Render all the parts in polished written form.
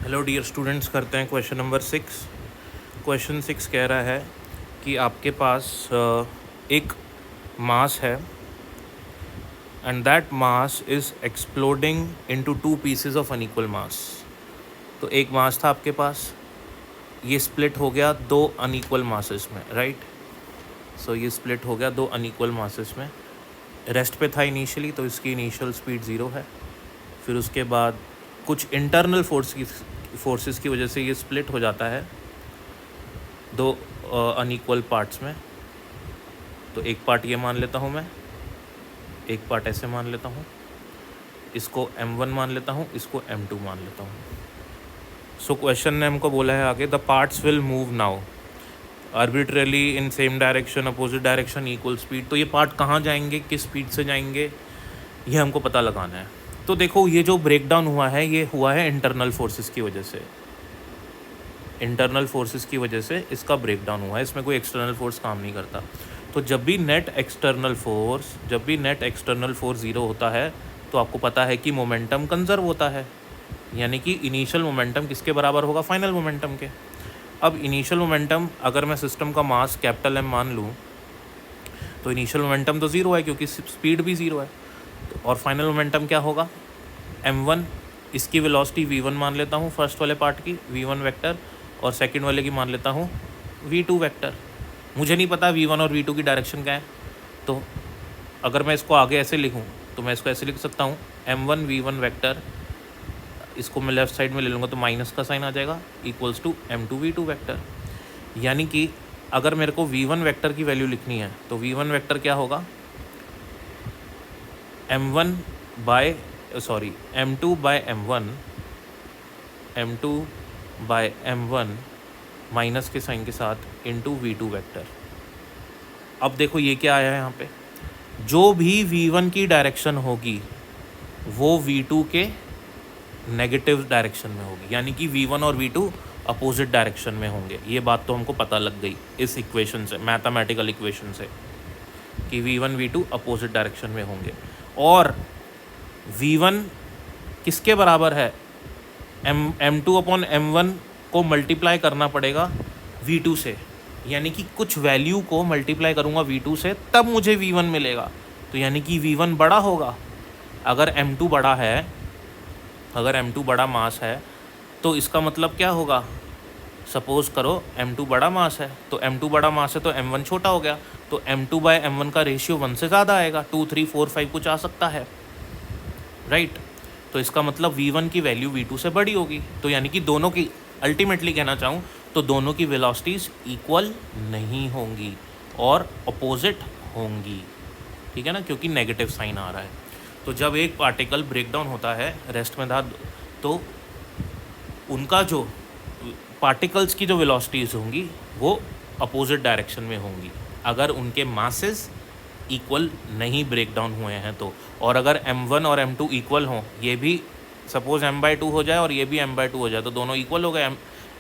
Hello dear students, करते हैं question number 6। Question 6 कह रहा है कि आपके पास एक मास है and that mass is exploding into two pieces of unequal mass. तो एक मास था आपके पास, ये स्प्लिट हो गया दो अनइक्वल मासेस में, राइट। सो ये स्प्लिट हो गया दो अनइक्वल मासेस में। रेस्ट पे था इनिशियली, तो इसकी इनिशियल स्पीड 0 है। फिर उसके बाद कुछ इंटरनल फोर्सेस की वजह से ये स्प्लिट हो जाता है दो अनइक्वल पार्ट्स में। तो एक पार्ट ये मान लेता हूँ मैं, एक पार्ट ऐसे मान लेता हूँ, इसको m1 मान लेता हूँ, इसको m2 मान लेता हूँ। सो क्वेश्चन ने हमको बोला है आगे, the parts will move now arbitrarily in same direction, opposite direction, equal speed. तो ये पार्ट कहाँ जाएंगे, किस स्पीड से जाएंगे, ये हमको पता लगाना है। तो देखो, ये जो ब्रेकडाउन हुआ है ये हुआ है इंटरनल फोर्सेस की वजह से। इंटरनल फोर्सेस की वजह से इसका ब्रेकडाउन हुआ है, इसमें कोई एक्सटर्नल फोर्स काम नहीं करता। तो जब भी नेट एक्सटर्नल फोर्स 0 होता है तो आपको पता है कि मोमेंटम कंजर्व होता है, यानी कि इनिशियल मोमेंटम किसके बराबर होगा, फाइनल मोमेंटम के। अब इनिशियल मोमेंटम, अगर मैं सिस्टम का मास कैपिटल M मान लूँ तो इनिशियल मोमेंटम तो 0 है क्योंकि स्पीड भी 0 है। और फाइनल मोमेंटम क्या होगा, m1, इसकी वेलोसिटी v1 मान लेता हूँ, फर्स्ट वाले पार्ट की v1 वेक्टर, और सेकंड वाले की मान लेता हूँ v2 वेक्टर। मुझे नहीं पता v1 और v2 की डायरेक्शन क्या है, तो अगर मैं इसको आगे ऐसे लिखूँ तो मैं इसको ऐसे लिख सकता हूँ m1 v1 वेक्टर, इसको मैं लेफ़्ट साइड में ले लूँगा तो माइनस का साइन आ जाएगा, equals to m2 v2 vector. यानी कि अगर मेरे को v1 वेक्टर की वैल्यू लिखनी है तो v1 वेक्टर क्या होगा, m2 बाय m1 माइनस के साइन के साथ इनटू v2 वेक्टर। अब देखो ये क्या आया है यहाँ पे, जो भी v1 की डायरेक्शन होगी वो v2 के नेगेटिव डायरेक्शन में होगी, यानी कि v1 और v2 अपोजिट डायरेक्शन में होंगे। ये बात तो हमको पता लग गई इस इक्वेशन से, मैथमेटिकल इक्वेशन से, कि v1 v2 अपोजिट डायरेक्शन में होंगे। और v1 किसके बराबर है, m2 अपॉन m1 को मल्टीप्लाई करना पड़ेगा v2 से, यानी कि कुछ वैल्यू को मल्टीप्लाई करूँगा v2 से तब मुझे v1 मिलेगा। तो यानी कि v1 बड़ा होगा। अगर m2 बड़ा है, अगर m2 बड़ा मास है तो इसका मतलब क्या होगा, सपोज़ करो m2 बड़ा मास है, तो m2 बड़ा मास है तो m1 छोटा हो गया, तो m2 बाय m1 का रेशियो 1 से ज़्यादा आएगा, 2 3 4 5 कुछ आ सकता है, राइट। तो इसका मतलब v1 की वैल्यू v2 से बड़ी होगी। तो यानी कि दोनों की, अल्टीमेटली कहना चाहूँ तो दोनों की वेलोसिटीज़ इक्वल नहीं होंगी और अपोजिट होंगी, ठीक है ना, क्योंकि नेगेटिव साइन आ रहा है। तो जब एक पार्टिकल ब्रेकडाउन होता है, रेस्ट में था, तो उनका जो पार्टिकल्स की जो वेलोसिटीज़ होंगी वो अपोजिट डायरेक्शन में होंगी, अगर उनके मासेस इक्वल नहीं ब्रेकडाउन हुए हैं तो। और अगर m1 और m2 इक्वल हों, ये भी सपोज m/2 हो जाए और ये भी m/2 हो जाए, तो दोनों इक्वल हो गए,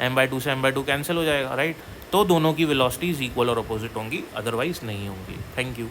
m/2 से m/2 कैंसिल हो जाएगा, राइट। तो दोनों की वेलोसिटीज़ इक्वल और अपोजिट होंगी, अदरवाइज़ नहीं होंगी। Thank you.